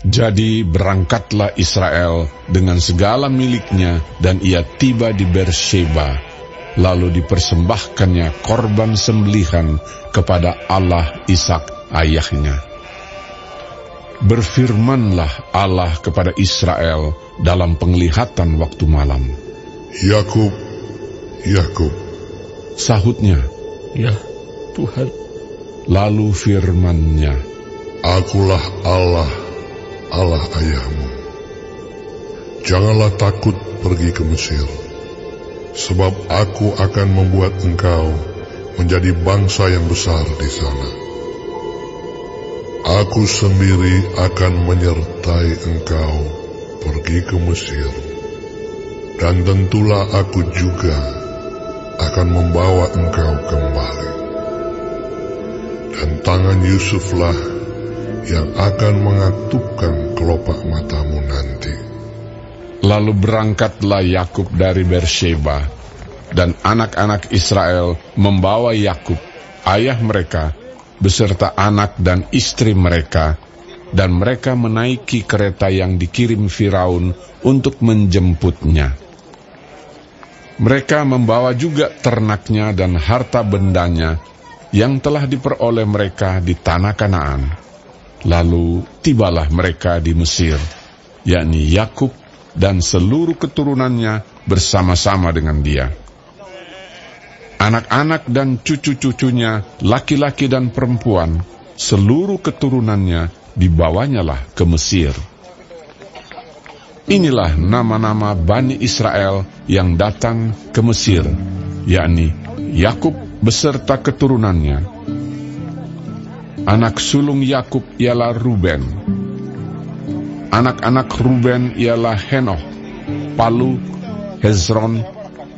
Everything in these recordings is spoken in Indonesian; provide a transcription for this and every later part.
Jadi berangkatlah Israel dengan segala miliknya, dan ia tiba di Beersheba. Lalu dipersembahkannya korban sembelihan kepada Allah Ishak ayahnya. Berfirmanlah Allah kepada Israel dalam penglihatan waktu malam. Yakub, Yakub. Sahutnya, Ya Tuhan. lalu firman-Nya, Akulah Allah, Allah ayahmu. Janganlah takut pergi ke Mesir, sebab aku akan membuat engkau menjadi bangsa yang besar di sana. Aku sendiri akan menyertai engkau pergi ke Mesir, dan tentulah aku juga akan membawa engkau kembali. Dan tangan Yusuflah yang akan mengatupkan kelopak matamu nanti. Lalu berangkatlah Yakub dari Beersheba, dan anak-anak Israel membawa Yakub, ayah mereka, beserta anak dan istri mereka, dan mereka menaiki kereta yang dikirim Firaun untuk menjemputnya. Mereka membawa juga ternaknya dan harta bendanya yang telah diperoleh mereka di tanah Kanaan. Lalu tibalah mereka di Mesir, yakni Yakub dan seluruh keturunannya bersama-sama dengan dia. Anak-anak dan cucu-cucunya, laki-laki dan perempuan, seluruh keturunannya dibawanyalah ke Mesir. Inilah nama-nama Bani Israel yang datang ke Mesir, yakni Yakub beserta keturunannya. Anak sulung Yakub ialah Ruben. Anak-anak Ruben ialah Henoh, Palu, Hezron,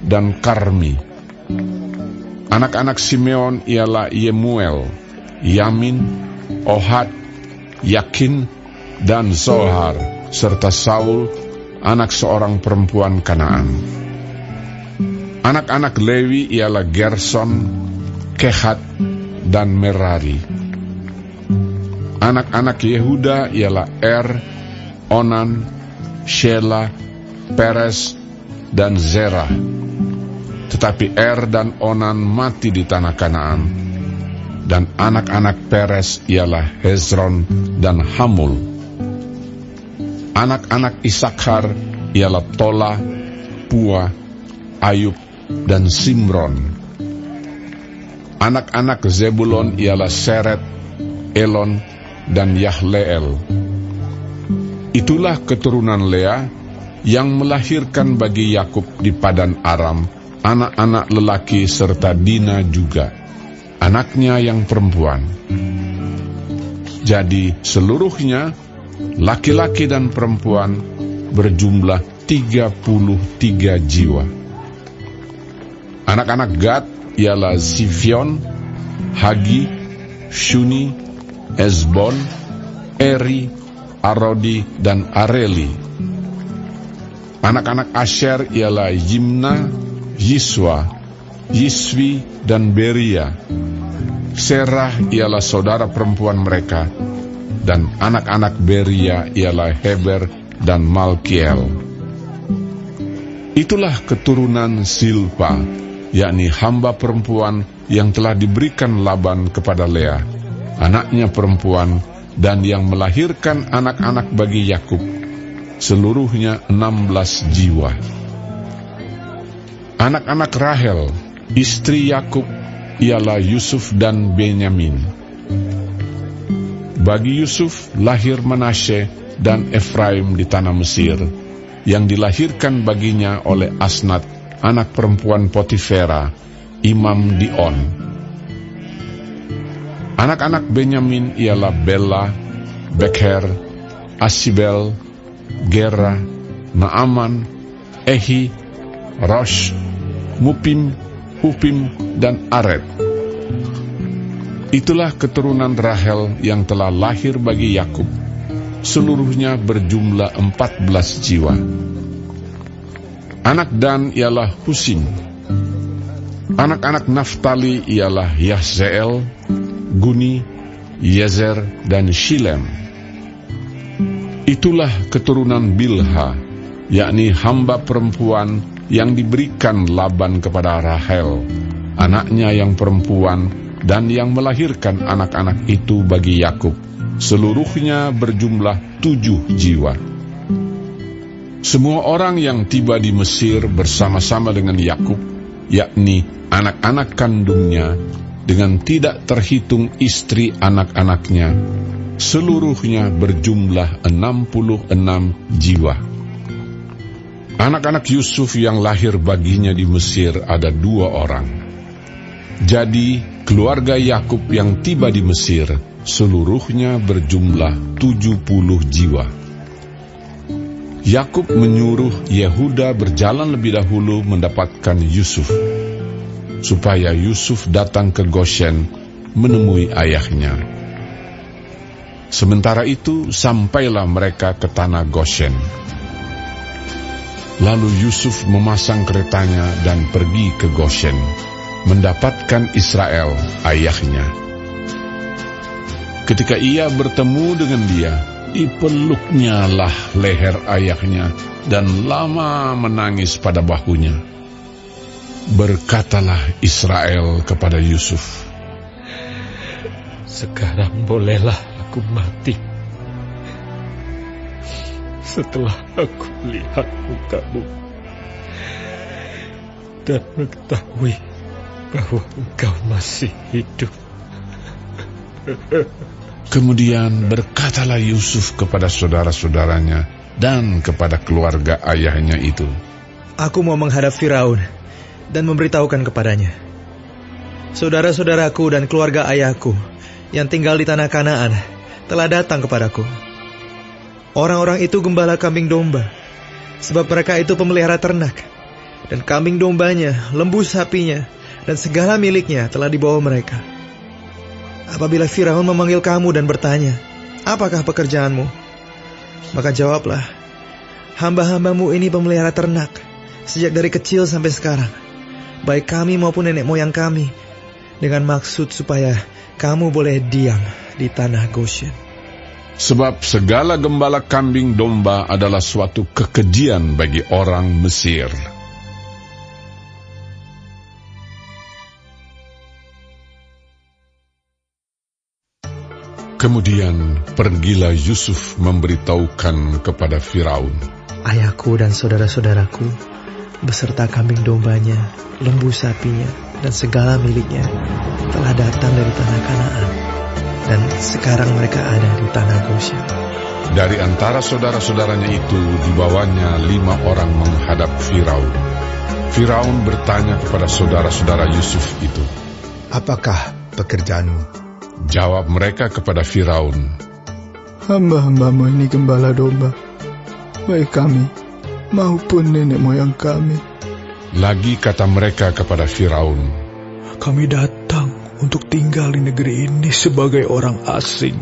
dan Karmi. Anak-anak Simeon ialah Yemuel, Yamin, Ohad, Yakin, dan Zohar, serta Saul, anak seorang perempuan Kanaan. Anak-anak Lewi ialah Gerson, Kehat, dan Merari. Anak-anak Yehuda ialah Onan, Shela, Peres, dan Zerah. Tetapi dan Onan mati di tanah Kanaan. Dan anak-anak Peres ialah Hezron dan Hamul. Anak-anak Isakhar ialah Tola, Pua, Ayub, dan Simron. Anak-anak Zebulon ialah Seret, Elon, dan Yahleel. Itulah keturunan Lea yang melahirkan bagi Yakub di Padan Aram anak-anak lelaki serta Dina juga, anaknya yang perempuan. Jadi seluruhnya, laki-laki dan perempuan, berjumlah 33 jiwa. Anak-anak Gad ialah Zifion, Hagi, Shuni, Ezbon, Eri, Arodi, dan Areli. Anak-anak Asher ialah Yimna, Yiswa, Yiswi, dan Beria. Serah ialah saudara perempuan mereka, dan anak-anak Beria ialah Heber dan Malkiel. Itulah keturunan Silpa, yakni hamba perempuan yang telah diberikan Laban kepada Lea, anaknya perempuan, dan yang melahirkan anak-anak bagi Yakub, seluruhnya 16 jiwa. Anak-anak Rahel, istri Yakub, ialah Yusuf dan Benyamin. Bagi Yusuf lahir Manasye dan Efraim di tanah Mesir, yang dilahirkan baginya oleh Asnat, anak perempuan Potifera, imam di On. Anak-anak Benyamin ialah Bela, Bekher, Asibel, Gera, Naaman, Ehi, Rosh, Mupim, Hupim, dan Ared. Itulah keturunan Rahel yang telah lahir bagi Yakub, seluruhnya berjumlah 14 jiwa. Anak Dan ialah Husim. Anak-anak Naftali ialah Yahzeel, Guni, Yezer, dan Shilem. Itulah keturunan Bilha, yakni hamba perempuan yang diberikan Laban kepada Rahel, anaknya yang perempuan, dan yang melahirkan anak-anak itu bagi Yakub. Seluruhnya berjumlah 7 jiwa. Semua orang yang tiba di Mesir bersama-sama dengan Yakub, yakni anak-anak kandungnya, dengan tidak terhitung istri anak-anaknya, seluruhnya berjumlah 66 jiwa. Anak-anak Yusuf yang lahir baginya di Mesir ada 2 orang. Jadi keluarga Yakub yang tiba di Mesir seluruhnya berjumlah 70 jiwa. Yakub menyuruh Yehuda berjalan lebih dahulu mendapatkan Yusuf, supaya Yusuf datang ke Goshen menemui ayahnya. Sementara itu sampailah mereka ke tanah Goshen. Lalu Yusuf memasang keretanya dan pergi ke Goshen, mendapatkan Israel, ayahnya. Ketika ia bertemu dengan dia, dipeluknya lah leher ayahnya dan lama menangis pada bahunya. Berkatalah Israel kepada Yusuf, "Sekarang bolehlah aku mati, setelah aku lihat mukamu dan mengetahui bahwa engkau masih hidup." Kemudian berkatalah Yusuf kepada saudara-saudaranya dan kepada keluarga ayahnya itu, "Aku mau menghadap Firaun dan memberitahukan kepadanya, saudara-saudaraku dan keluarga ayahku yang tinggal di tanah Kanaan telah datang kepadaku. Orang-orang itu gembala kambing domba, sebab mereka itu pemelihara ternak, dan kambing dombanya, lembu sapinya, dan segala miliknya telah dibawa mereka. Apabila Firaun memanggil kamu dan bertanya, 'Apakah pekerjaanmu?' maka jawablah, 'Hamba-hambamu ini pemelihara ternak, sejak dari kecil sampai sekarang, baik kami maupun nenek moyang kami, dengan maksud supaya kamu boleh diam di tanah Goshen.' Sebab segala gembala kambing domba adalah suatu kekejian bagi orang Mesir. Kemudian pergilah Yusuf memberitahukan kepada Firaun, "Ayahku dan saudara-saudaraku beserta kambing dombanya, lembu sapinya, dan segala miliknya telah datang dari tanah Kanaan, dan sekarang mereka ada di tanah Goshen." Dari antara saudara-saudaranya itu dibawanya 5 orang menghadap Firaun. Firaun bertanya kepada saudara-saudara Yusuf itu, "Apakah pekerjaanmu?" Jawab mereka kepada Firaun, "Hamba-hambamu ini gembala domba, baik kami maupun nenek moyang kami." Lagi kata mereka kepada Firaun, "Kami datang untuk tinggal di negeri ini sebagai orang asing,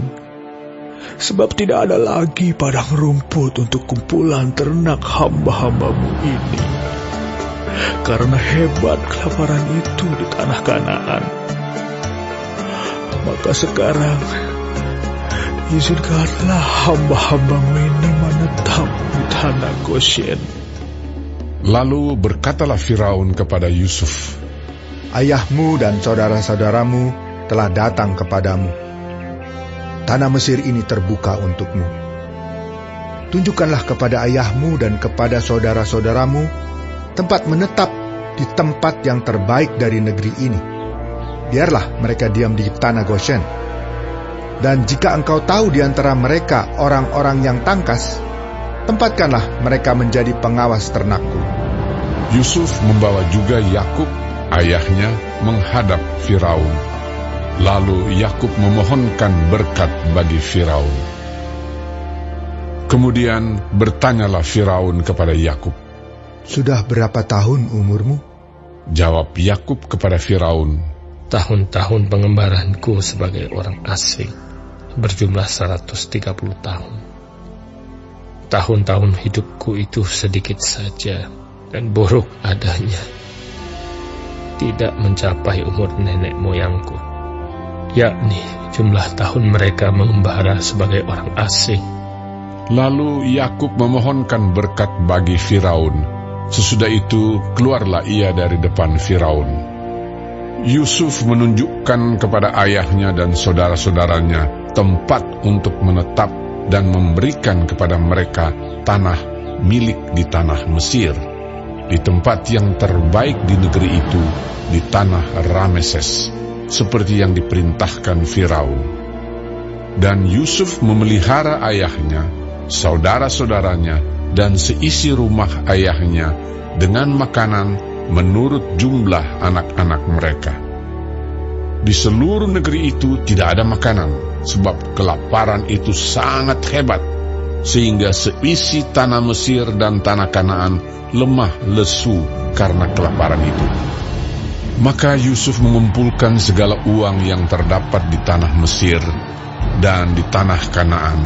sebab tidak ada lagi padang rumput untuk kumpulan ternak hamba-hambamu ini. Karena hebat kelaparan itu di tanah Kanaan, maka sekarang izinkanlah hamba-hambamu ini menetap di tanah Goshen." Lalu berkatalah Firaun kepada Yusuf, "Ayahmu dan saudara-saudaramu telah datang kepadamu. Tanah Mesir ini terbuka untukmu. Tunjukkanlah kepada ayahmu dan kepada saudara-saudaramu tempat menetap di tempat yang terbaik dari negeri ini. Biarlah mereka diam di tanah Goshen. Dan jika engkau tahu di antara mereka orang-orang yang tangkas, tempatkanlah mereka menjadi pengawas ternakku." Yusuf membawa juga Yakub, ayahnya, menghadap Firaun. Lalu Yakub memohonkan berkat bagi Firaun. Kemudian bertanyalah Firaun kepada Yakub, "Sudah berapa tahun umurmu?" Jawab Yakub kepada Firaun, "Tahun-tahun pengembaranku sebagai orang asing berjumlah 130 tahun. Tahun-tahun hidupku itu sedikit saja dan buruk adanya, tidak mencapai umur nenek moyangku, yakni jumlah tahun mereka mengembara sebagai orang asing. Lalu Yakub memohonkan berkat bagi Firaun. Sesudah itu keluarlah ia dari depan Firaun. Yusuf menunjukkan kepada ayahnya dan saudara-saudaranya tempat untuk menetap dan memberikan kepada mereka tanah milik di tanah Mesir, di tempat yang terbaik di negeri itu, di tanah Rameses, seperti yang diperintahkan Firaun. Dan Yusuf memelihara ayahnya, saudara-saudaranya, dan seisi rumah ayahnya dengan makanan menurut jumlah anak-anak mereka. Di seluruh negeri itu tidak ada makanan, sebab kelaparan itu sangat hebat, sehingga seisi tanah Mesir dan tanah Kanaan lemah lesu karena kelaparan itu. Maka Yusuf mengumpulkan segala uang yang terdapat di tanah Mesir dan di tanah Kanaan,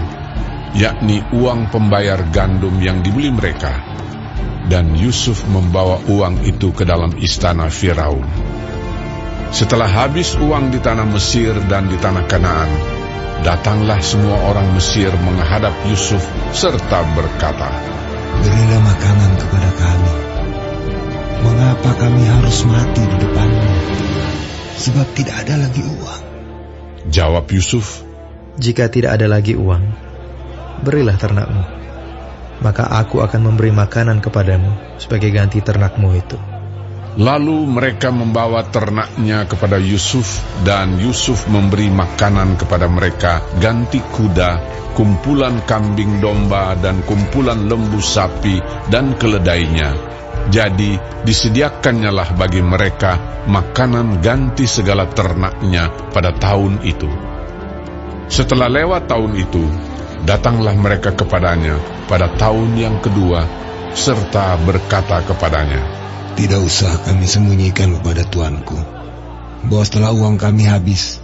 yakni uang pembayar gandum yang dibeli mereka. Dan Yusuf membawa uang itu ke dalam istana Firaun. Setelah habis uang di tanah Mesir dan di tanah Kanaan, datanglah semua orang Mesir menghadap Yusuf serta berkata, "Berilah makanan kepada kami. Mengapa kami harus mati di depanmu? Sebab tidak ada lagi uang." Jawab Yusuf, "Jika tidak ada lagi uang, berilah ternakmu, maka aku akan memberi makanan kepadamu sebagai ganti ternakmu itu." Lalu mereka membawa ternaknya kepada Yusuf, dan Yusuf memberi makanan kepada mereka ganti kuda, kumpulan kambing domba, dan kumpulan lembu sapi dan keledainya. Jadi disediakannyalah bagi mereka makanan ganti segala ternaknya pada tahun itu. Setelah lewat tahun itu, datanglah mereka kepadanya pada tahun yang kedua, serta berkata kepadanya, "Tidak usah kami sembunyikan kepada tuanku, bahwa setelah uang kami habis,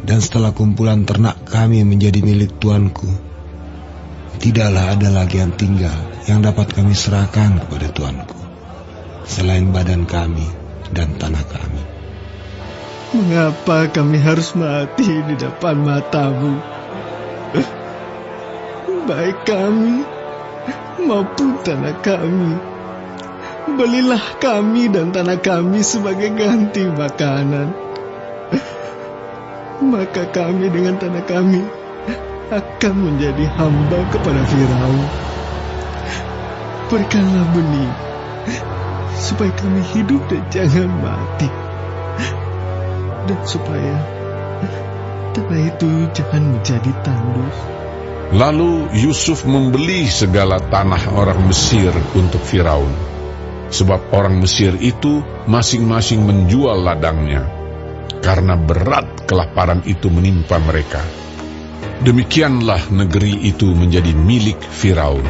dan setelah kumpulan ternak kami menjadi milik tuanku, tidaklah ada lagi yang tinggal yang dapat kami serahkan kepada tuanku, selain badan kami dan tanah kami." Mengapa kami harus mati di depan matamu? Baik kami maupun tanah kami, belilah kami dan tanah kami sebagai ganti makanan. Maka kami dengan tanah kami akan menjadi hamba kepada Firaun. Berikanlah benih, supaya kami hidup dan jangan mati, dan supaya tanah itu jangan menjadi tandus. Lalu Yusuf membeli segala tanah orang Mesir untuk Firaun, sebab orang Mesir itu masing-masing menjual ladangnya, karena berat kelaparan itu menimpa mereka. Demikianlah negeri itu menjadi milik Firaun.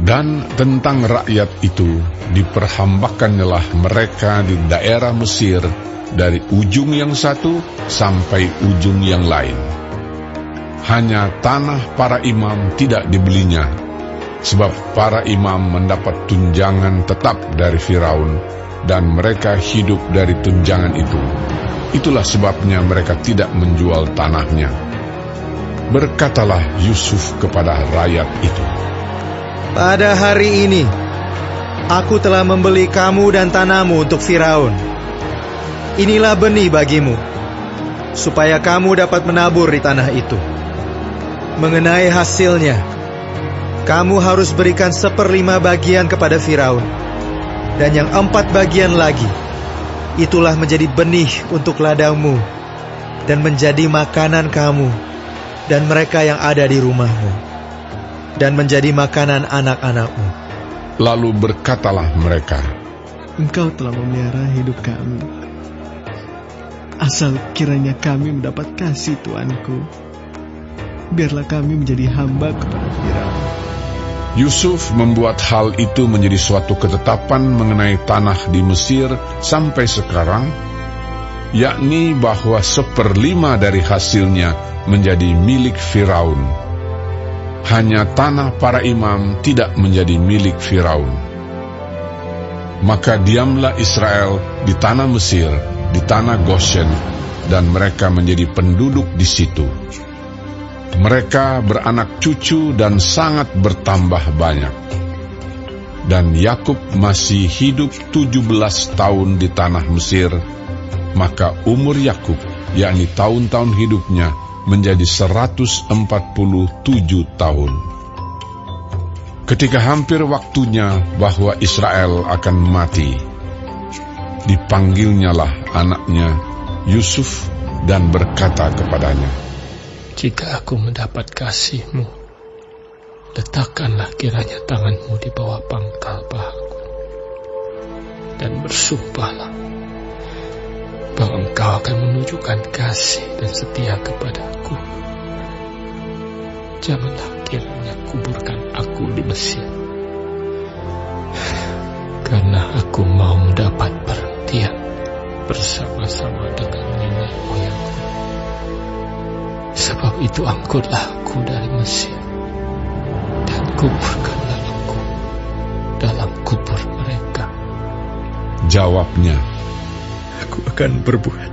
Dan tentang rakyat itu, diperhambakannyalah mereka di daerah Mesir, dari ujung yang satu sampai ujung yang lain. Hanya tanah para imam tidak dibelinya, sebab para imam mendapat tunjangan tetap dari Firaun, dan mereka hidup dari tunjangan itu. Itulah sebabnya mereka tidak menjual tanahnya. Berkatalah Yusuf kepada rakyat itu, "Pada hari ini, aku telah membeli kamu dan tanahmu untuk Firaun. Inilah benih bagimu, supaya kamu dapat menabur di tanah itu. Mengenai hasilnya, kamu harus berikan 1/5 bagian kepada Firaun, dan yang 4 bagian lagi, itulah menjadi benih untuk ladangmu, dan menjadi makanan kamu dan mereka yang ada di rumahmu, dan menjadi makanan anak-anakmu." Lalu berkatalah mereka, "Engkau telah memelihara hidup kami. Asal kiranya kami mendapat kasih tuanku, biarlah kami menjadi hamba kepada Firaun." Yusuf membuat hal itu menjadi suatu ketetapan mengenai tanah di Mesir sampai sekarang, yakni bahwa 1/5 dari hasilnya menjadi milik Firaun. Hanya tanah para imam tidak menjadi milik Firaun. Maka diamlah Israel di tanah Mesir, di tanah Goshen, dan mereka menjadi penduduk di situ. Mereka beranak cucu dan sangat bertambah banyak. Dan Yakub masih hidup 17 tahun di tanah Mesir, maka umur Yakub, yakni tahun-tahun hidupnya, menjadi 147 tahun. Ketika hampir waktunya bahwa Israel akan mati, dipanggilnyalah anaknya Yusuf dan berkata kepadanya, "Jika aku mendapat kasih-Mu, letakkanlah kiranya tangan-Mu di bawah pangkal pahaku, dan bersumpahlah bahwa Engkau akan menunjukkan kasih dan setia kepadaku. Janganlah kiranya kuburkan aku di Mesir, karena aku mau mendapat perhentian bersama-sama dengan nenek moyangku. Sebab itu angkutlah aku dari Mesir, dan kuburkanlah aku dalam kubur mereka." Jawabnya, Aku akan berbuat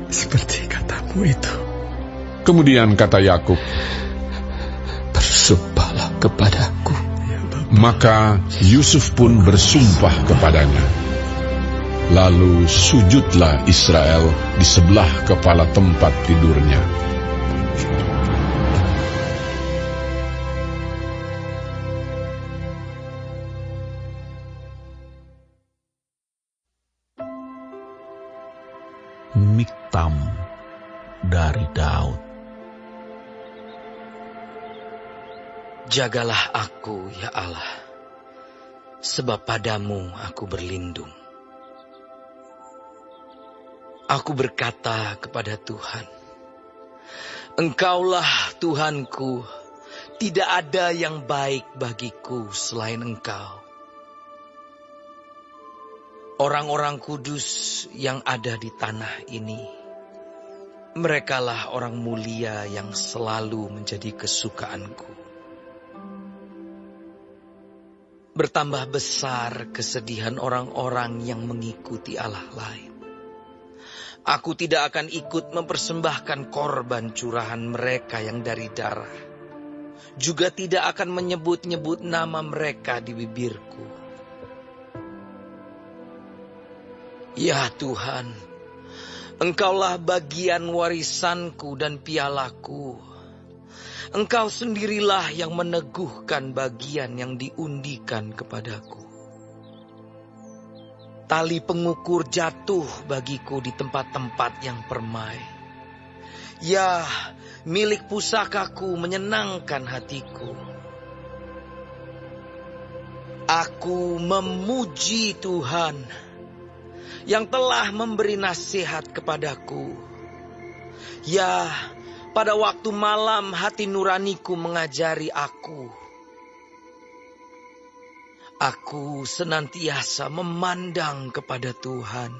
seperti katamu itu. kemudian kata Yakub, "Bersumpahlah kepadaku." maka Yusuf pun bersumpah kepadanya. Lalu sujudlah Israel di sebelah kepala tempat tidurnya. Miktam dari Daud. Jagalah aku, ya Allah, sebab padamu aku berlindung. Aku berkata kepada Tuhan, Engkaulah Tuhanku, tidak ada yang baik bagiku selain Engkau. Orang-orang kudus yang ada di tanah ini, merekalah orang mulia yang selalu menjadi kesukaanku. Bertambah besar kesedihan orang-orang yang mengikuti Allah lain. Aku tidak akan ikut mempersembahkan korban curahan mereka yang dari darah. Juga tidak akan menyebut-nyebut nama mereka di bibirku. Ya Tuhan, Engkaulah bagian warisanku dan pialaku. Engkau sendirilah yang meneguhkan bagian yang diundikan kepadaku. Tali pengukur jatuh bagiku di tempat-tempat yang permai. Ya, milik pusakaku menyenangkan hatiku. Aku memuji Tuhan yang telah memberi nasihat kepadaku. Ya, pada waktu malam hati nuraniku mengajari aku. Aku senantiasa memandang kepada Tuhan.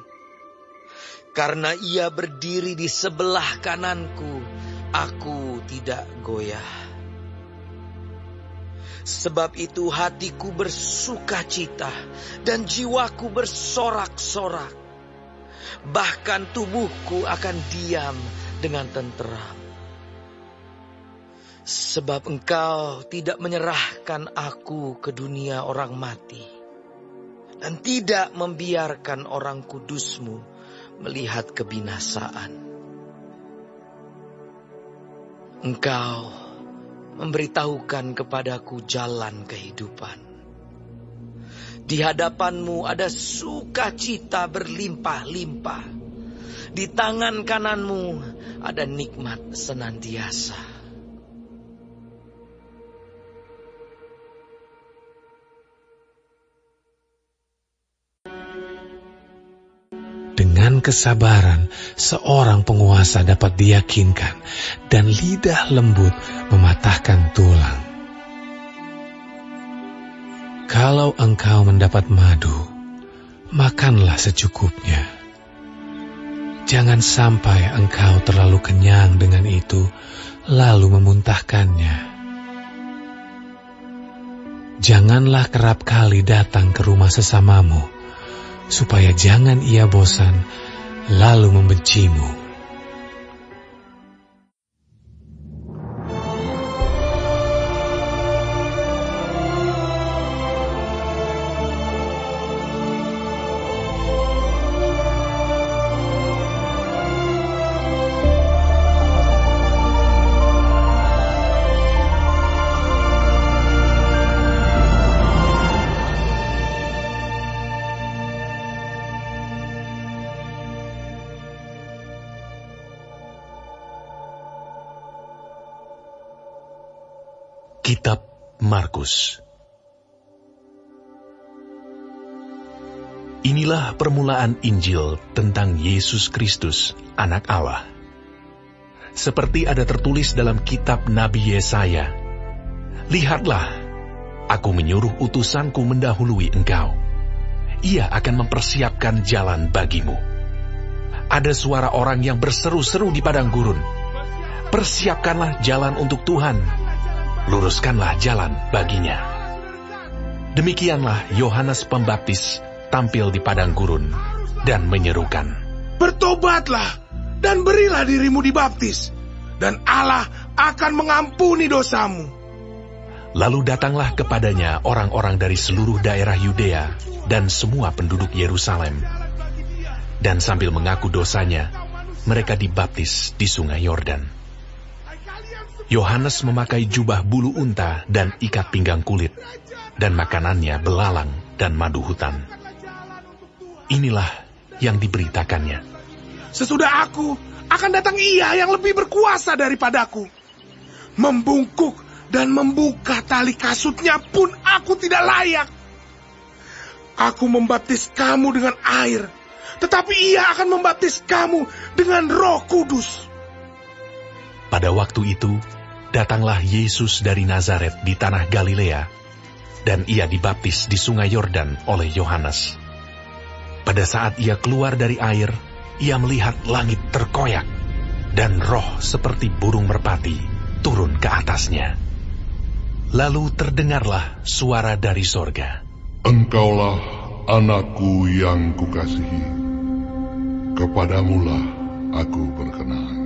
Karena Ia berdiri di sebelah kananku, aku tidak goyah. Sebab itu hatiku bersukacita dan jiwaku bersorak-sorak. Bahkan tubuhku akan diam dengan tenteram. Sebab Engkau tidak menyerahkan aku ke dunia orang mati, dan tidak membiarkan orang kudus-Mu melihat kebinasaan. Engkau memberitahukan kepadaku jalan kehidupan. Di hadapan-Mu ada sukacita berlimpah-limpah. Di tangan kanan-Mu ada nikmat senantiasa. Dengan kesabaran, seorang penguasa dapat diyakinkan, dan lidah lembut mematahkan tulang. Kalau engkau mendapat madu, makanlah secukupnya. Jangan sampai engkau terlalu kenyang dengan itu, lalu memuntahkannya. Janganlah kerap kali datang ke rumah sesamamu, supaya jangan ia bosan, lalu membencimu. Kitab Markus. Inilah permulaan Injil tentang Yesus Kristus, Anak Allah. Seperti ada tertulis dalam kitab Nabi Yesaya, "Lihatlah, aku menyuruh utusanku mendahului engkau. Ia akan mempersiapkan jalan bagimu." Ada suara orang yang berseru-seru di padang gurun, "Persiapkanlah jalan untuk Tuhan, luruskanlah jalan baginya." Demikianlah Yohanes Pembaptis tampil di padang gurun dan menyerukan, "Bertobatlah dan berilah dirimu dibaptis, dan Allah akan mengampuni dosamu." Lalu datanglah kepadanya orang-orang dari seluruh daerah Yudea dan semua penduduk Yerusalem. Dan sambil mengaku dosanya, mereka dibaptis di sungai Yordan. Yohanes memakai jubah bulu unta dan ikat pinggang kulit, dan makanannya belalang dan madu hutan. Inilah yang diberitakannya, "Sesudah aku, akan datang Ia yang lebih berkuasa daripadaku. Membungkuk dan membuka tali kasutnya pun aku tidak layak. Aku membaptis kamu dengan air, tetapi Ia akan membaptis kamu dengan Roh Kudus." Pada waktu itu, datanglah Yesus dari Nazaret di tanah Galilea, dan Ia dibaptis di sungai Yordan oleh Yohanes. Pada saat Ia keluar dari air, Ia melihat langit terkoyak, dan roh seperti burung merpati turun ke atasnya. Lalu terdengarlah suara dari sorga, "Engkaulah anakku yang kukasihi, kepadamulah aku berkenan."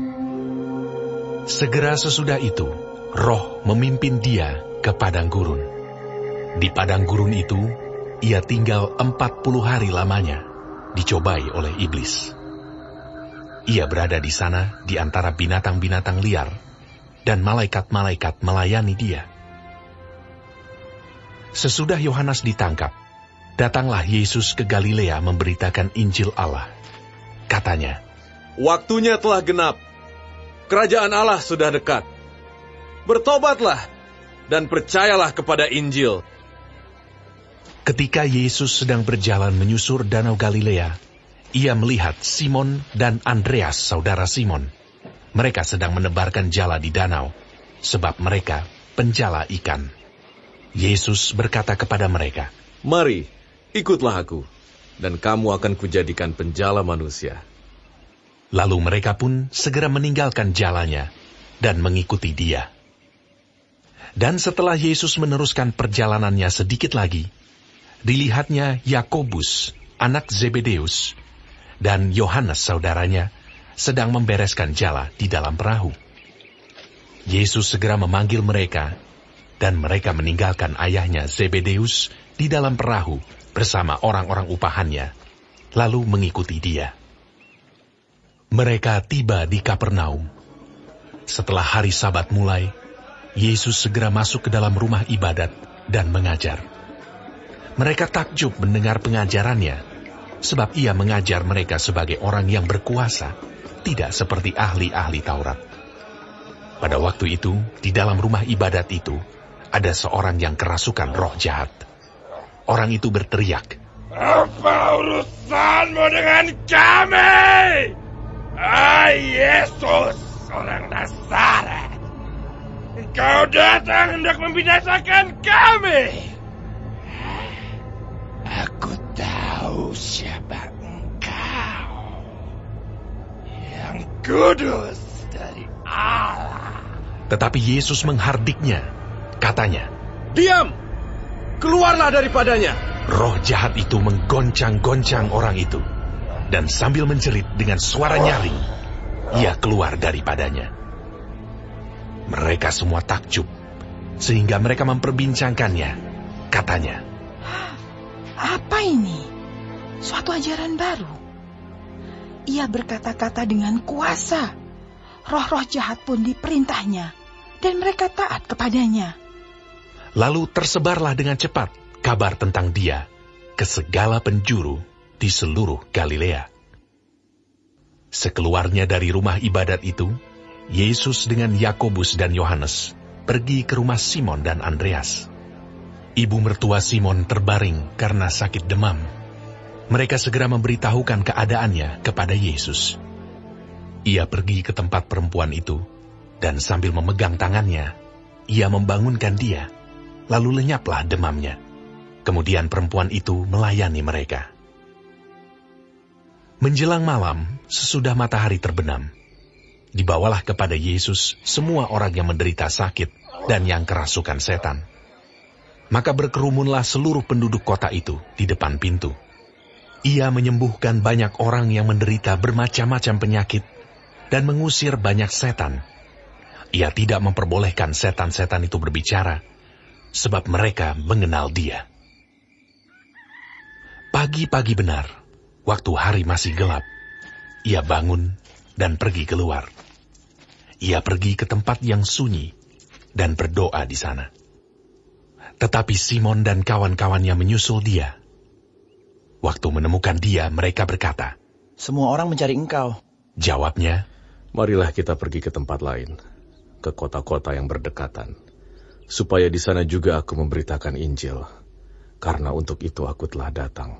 Segera sesudah itu, roh memimpin Dia ke padang gurun. Di padang gurun itu, Ia tinggal 40 hari lamanya, dicobai oleh iblis. Ia berada di sana di antara binatang-binatang liar, dan malaikat-malaikat melayani Dia. Sesudah Yohanes ditangkap, datanglah Yesus ke Galilea memberitakan Injil Allah. Katanya, "Waktunya telah genap. Kerajaan Allah sudah dekat. Bertobatlah dan percayalah kepada Injil." Ketika Yesus sedang berjalan menyusur danau Galilea, Ia melihat Simon dan Andreas, saudara Simon. Mereka sedang menebarkan jala di danau, sebab mereka penjala ikan. Yesus berkata kepada mereka, "Mari, ikutlah aku, dan kamu akan kujadikan penjala manusia." Lalu mereka pun segera meninggalkan jalannya dan mengikuti Dia. Dan setelah Yesus meneruskan perjalanannya sedikit lagi, dilihatnya Yakobus, anak Zebedeus, dan Yohanes saudaranya sedang membereskan jala di dalam perahu. Yesus segera memanggil mereka, dan mereka meninggalkan ayahnya Zebedeus di dalam perahu bersama orang-orang upahannya, lalu mengikuti Dia. Mereka tiba di Kapernaum. Setelah hari Sabat mulai, Yesus segera masuk ke dalam rumah ibadat dan mengajar. Mereka takjub mendengar pengajarannya, sebab Ia mengajar mereka sebagai orang yang berkuasa, tidak seperti ahli-ahli Taurat. Pada waktu itu, di dalam rumah ibadat itu, ada seorang yang kerasukan roh jahat. Orang itu berteriak, "Apa urusanmu dengan kami? Yesus, orang Nazaret. Engkau datang hendak membinasakan kami. Aku tahu siapa engkau, yang kudus dari Allah." Tetapi Yesus menghardiknya, katanya, "Diam! Keluarlah daripadanya!" Roh jahat itu menggoncang-goncang orang itu, dan sambil menjerit dengan suara nyaring, ia keluar daripadanya. Mereka semua takjub, sehingga mereka memperbincangkannya. Katanya, "Apa ini? Suatu ajaran baru. Ia berkata-kata dengan kuasa. Roh-roh jahat pun diperintahnya, dan mereka taat kepadanya." Lalu tersebarlah dengan cepat kabar tentang Dia ke segala penjuru di seluruh Galilea. Sekeluarnya dari rumah ibadat itu, Yesus dengan Yakobus dan Yohanes pergi ke rumah Simon dan Andreas. Ibu mertua Simon terbaring karena sakit demam. Mereka segera memberitahukan keadaannya kepada Yesus. Ia pergi ke tempat perempuan itu, dan sambil memegang tangannya, ia membangunkan dia, lalu lenyaplah demamnya. Kemudian perempuan itu melayani mereka. Menjelang malam, sesudah matahari terbenam, dibawalah kepada Yesus semua orang yang menderita sakit dan yang kerasukan setan. Maka berkerumunlah seluruh penduduk kota itu di depan pintu. Ia menyembuhkan banyak orang yang menderita bermacam-macam penyakit dan mengusir banyak setan. Ia tidak memperbolehkan setan-setan itu berbicara, sebab mereka mengenal dia. Pagi-pagi benar, waktu hari masih gelap, ia bangun dan pergi keluar. Ia pergi ke tempat yang sunyi dan berdoa di sana. Tetapi Simon dan kawan-kawannya menyusul dia. Waktu menemukan dia, mereka berkata, "Semua orang mencari engkau." Jawabnya, "Marilah kita pergi ke tempat lain, ke kota-kota yang berdekatan, supaya di sana juga aku memberitakan Injil, karena untuk itu aku telah datang."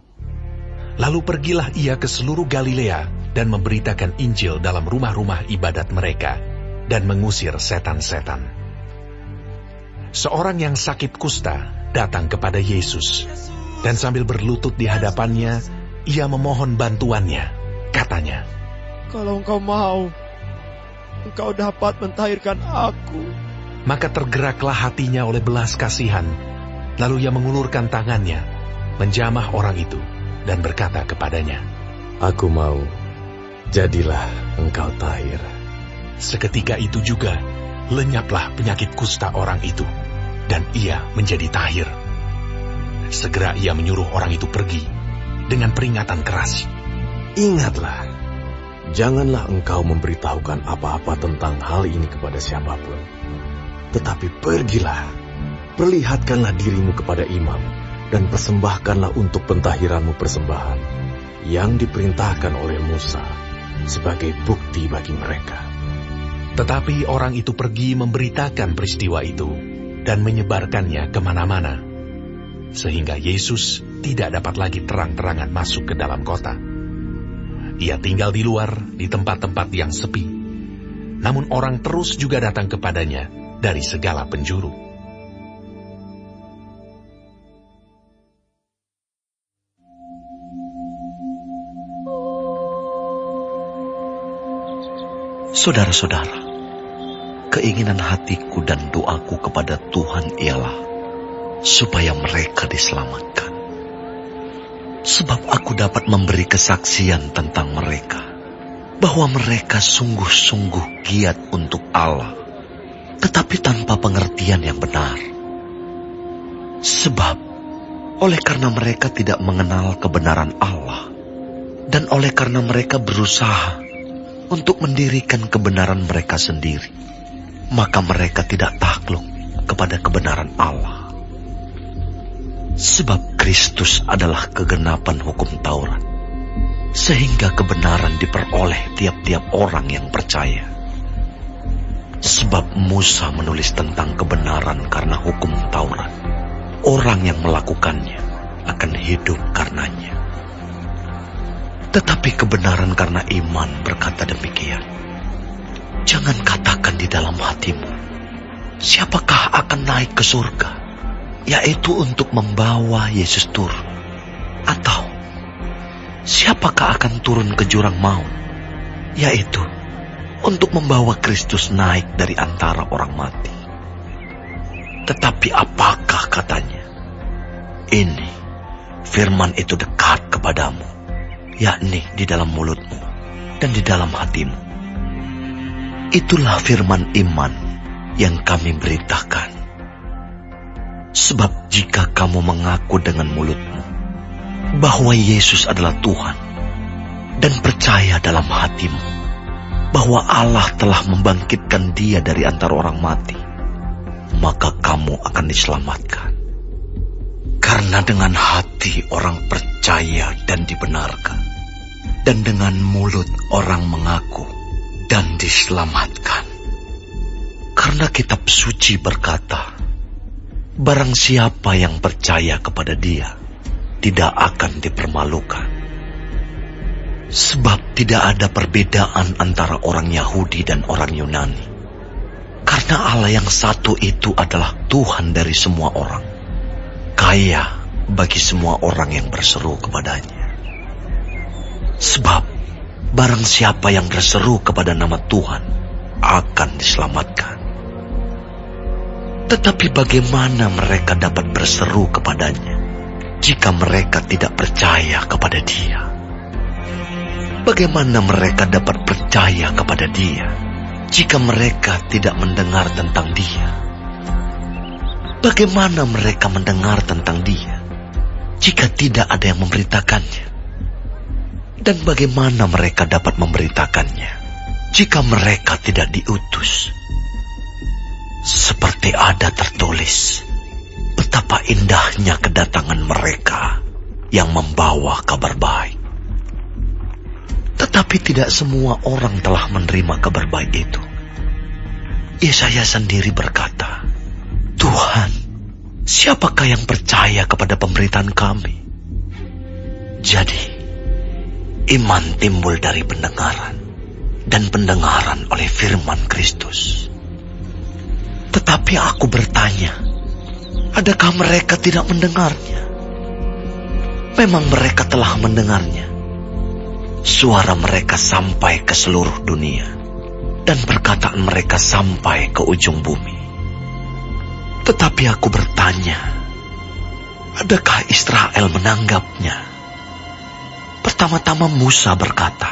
Lalu pergilah ia ke seluruh Galilea dan memberitakan Injil dalam rumah-rumah ibadat mereka dan mengusir setan-setan. Seorang yang sakit kusta datang kepada Yesus, dan sambil berlutut di hadapannya, ia memohon bantuannya. Katanya, "Kalau engkau mau, engkau dapat mentahirkan aku." Maka tergeraklah hatinya oleh belas kasihan, lalu ia mengulurkan tangannya, menjamah orang itu, dan berkata kepadanya, "Aku mau, jadilah engkau tahir." Seketika itu juga, lenyaplah penyakit kusta orang itu, dan ia menjadi tahir. Segera ia menyuruh orang itu pergi dengan peringatan keras. "Ingatlah, janganlah engkau memberitahukan apa-apa tentang hal ini kepada siapapun. Tetapi pergilah, perlihatkanlah dirimu kepada imam, dan persembahkanlah untuk pentahiranmu persembahan yang diperintahkan oleh Musa sebagai bukti bagi mereka." Tetapi orang itu pergi memberitakan peristiwa itu dan menyebarkannya kemana-mana, sehingga Yesus tidak dapat lagi terang-terangan masuk ke dalam kota. Ia tinggal di luar, di tempat-tempat yang sepi. Namun orang terus juga datang kepadanya dari segala penjuru. Saudara-saudara, keinginan hatiku dan doaku kepada Tuhan ialah supaya mereka diselamatkan. Sebab aku dapat memberi kesaksian tentang mereka, bahwa mereka sungguh-sungguh giat untuk Allah, tetapi tanpa pengertian yang benar. Sebab oleh karena mereka tidak mengenal kebenaran Allah, dan oleh karena mereka berusaha untuk mendirikan kebenaran mereka sendiri, maka mereka tidak takluk kepada kebenaran Allah. Sebab Kristus adalah kegenapan hukum Taurat, sehingga kebenaran diperoleh tiap-tiap orang yang percaya. Sebab Musa menulis tentang kebenaran karena hukum Taurat. Orang yang melakukannya akan hidup karenanya. Tetapi kebenaran karena iman berkata demikian. Jangan katakan di dalam hatimu, siapakah akan naik ke surga, yaitu untuk membawa Yesus turun. Atau, siapakah akan turun ke jurang maut, yaitu untuk membawa Kristus naik dari antara orang mati. Tetapi apakah katanya? Ini, firman itu dekat kepadamu, yakni di dalam mulutmu dan di dalam hatimu. Itulah firman iman yang kami beritakan. Sebab jika kamu mengaku dengan mulutmu bahwa Yesus adalah Tuhan, dan percaya dalam hatimu bahwa Allah telah membangkitkan dia dari antara orang mati, maka kamu akan diselamatkan. Karena dengan hati orang percaya dan dibenarkan, dan dengan mulut orang mengaku dan diselamatkan. Karena kitab suci berkata, barang siapa yang percaya kepada Dia tidak akan dipermalukan. Sebab tidak ada perbedaan antara orang Yahudi dan orang Yunani. Karena Allah yang satu itu adalah Tuhan dari semua orang, kaya bagi semua orang yang berseru kepadanya. Sebab barang siapa yang berseru kepada nama Tuhan akan diselamatkan. Tetapi bagaimana mereka dapat berseru kepadanya jika mereka tidak percaya kepada Dia? Bagaimana mereka dapat percaya kepada Dia jika mereka tidak mendengar tentang Dia? Bagaimana mereka mendengar tentang Dia jika tidak ada yang memberitakannya? Dan bagaimana mereka dapat memberitakannya jika mereka tidak diutus? Seperti ada tertulis, betapa indahnya kedatangan mereka yang membawa kabar baik. Tetapi tidak semua orang telah menerima kabar baik itu. Yesaya sendiri berkata, Tuhan, siapakah yang percaya kepada pemberitaan kami? Jadi, iman timbul dari pendengaran, dan pendengaran oleh firman Kristus. Tetapi aku bertanya, adakah mereka tidak mendengarnya? Memang mereka telah mendengarnya. Suara mereka sampai ke seluruh dunia, dan perkataan mereka sampai ke ujung bumi. Tetapi aku bertanya, adakah Israel menanggapnya? Pertama-tama Musa berkata,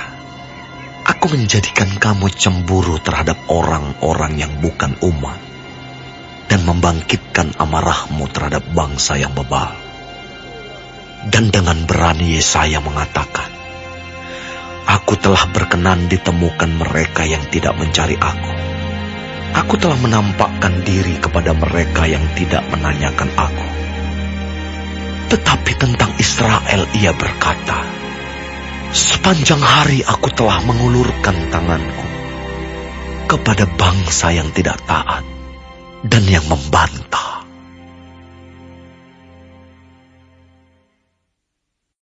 aku menjadikan kamu cemburu terhadap orang-orang yang bukan umat, dan membangkitkan amarahmu terhadap bangsa yang bebal. Dan dengan berani Yesaya mengatakan, aku telah berkenan ditemukan mereka yang tidak mencari aku. Aku telah menampakkan diri kepada mereka yang tidak menanyakan aku. Tetapi tentang Israel ia berkata, sepanjang hari aku telah mengulurkan tanganku kepada bangsa yang tidak taat dan yang membantah.